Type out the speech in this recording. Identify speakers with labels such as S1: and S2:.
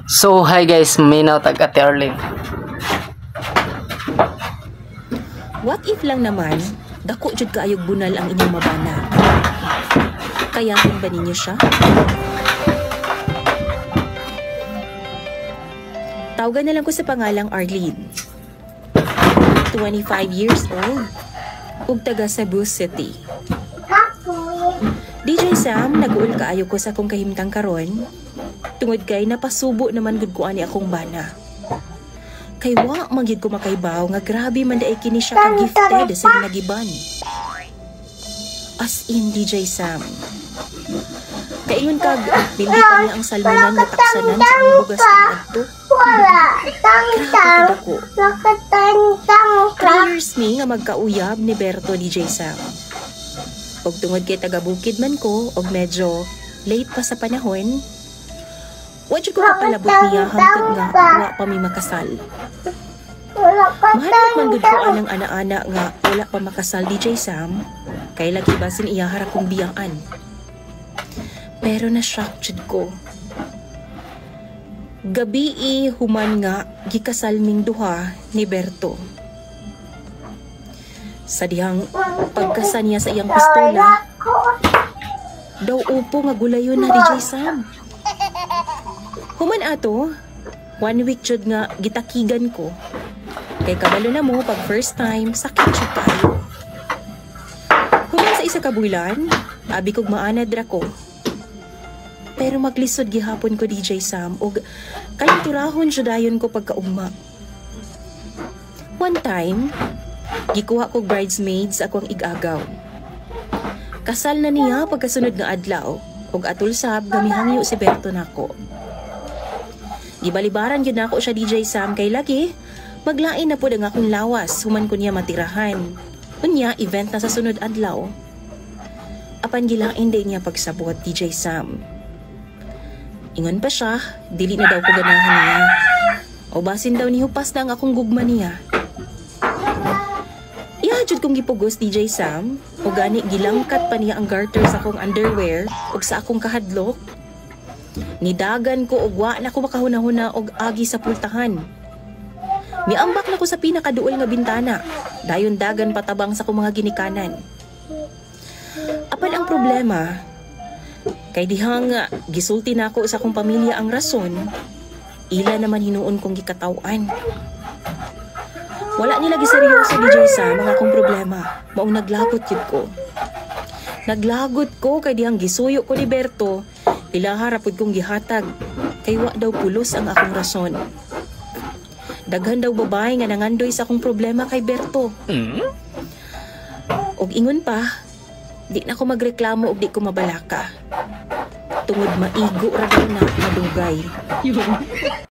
S1: So hi guys, minaw tag Ate Arlene.
S2: What if lang naman, dako jud kaayog bunal ang inyong mabana? Kayahin ba ninyo siya? Tawagan na lang ko sa pangalang Arlene. 25 years old. Ug taga Cebu City. DJ Sam, nag-uul kaayo ko sa akong kahimtang karon. Tungod kay napasubo naman gud ko ani akong bana. Kay wa magyud ko makaibaw nga grabe man daay kini siya ka gifted sa ginagiban. As in DJ Sam. Kaingon kag bindi pa niya ang salmanan nga taksanan sa akong bugas kag adto.
S3: Wala, tang-tang, nakatang-tang ka.
S2: 3 years ni nga magkauyab ni Berto DJ Sam. Og tungod kay taga-bukid man ko og medyo late pa sa panahon, wa jud ko kapalabot niya hangtod nga wa pa mi makasal. Mahanap man gud ko anang ana-ana nga wala pa makasal DJ Sam, kay lagi basin iya hara kong biyaan. Pero na-shock jud ko. Gabi human nga gikasal ming duha ni Berto. Sa dihang pagkasa niya sa iyang pistola, daw upo nga gulayon na DJ Sam. Human ato, 1 week jud nga gitakigan ko. Kay kabalo na mo pag first time, sakit jud kayo. Human sa isa ka bulan, abi kog maanad ra ko. Pero maglisod gihapon ko DJ Sam og kalinturahon jud dayon ko pagkaugma. One time, gikuha kog bridesmaids akong igagaw. Kasal na niya pagkasunod nga adlaw ug atul sab gamihangyo si Berto nako. Gibalibaran gyud nako siya DJ Sam kay lagi maglain na pud ang akong lawas human ko niya matirahan. Unya event na sa sunod adlaw. Apan gilain din niya pagsabot DJ Sam. Ingon pa siya, dili na daw ko ganahan niya. O basin daw ni hupas na ang akong gugma niya. Jud kong gipugos DJ Sam, o gani gilangkat pa niya ang garter sa akong underwear ug sa akong kahadlok. Nidagan ko og wa na ko makahuna-huna og agi sa pultahan. Miambak na ko sa pinakaduol nga bintana, dayon dagan patabang sa akong mga ginikanan. Apan ang problema, kay dihang gisulti na ako sa akong pamilya ang rason, ila naman hinuon kong gikatawan. Wala nila giseryoso DJ Sam ang akong problema. Maong naglagot yun ko. Naglagot ko kay dihang gisuyo ko ni Berto. Ilaha rapod kong gihatag. Kay wa daw pulos ang akong rason. Daghan daw babae nga nangandoy sa akong problema kay Berto. Og ingon pa, di na ko magreklamo og di ko mabalaka. Tungod maigo ra daw na madugay.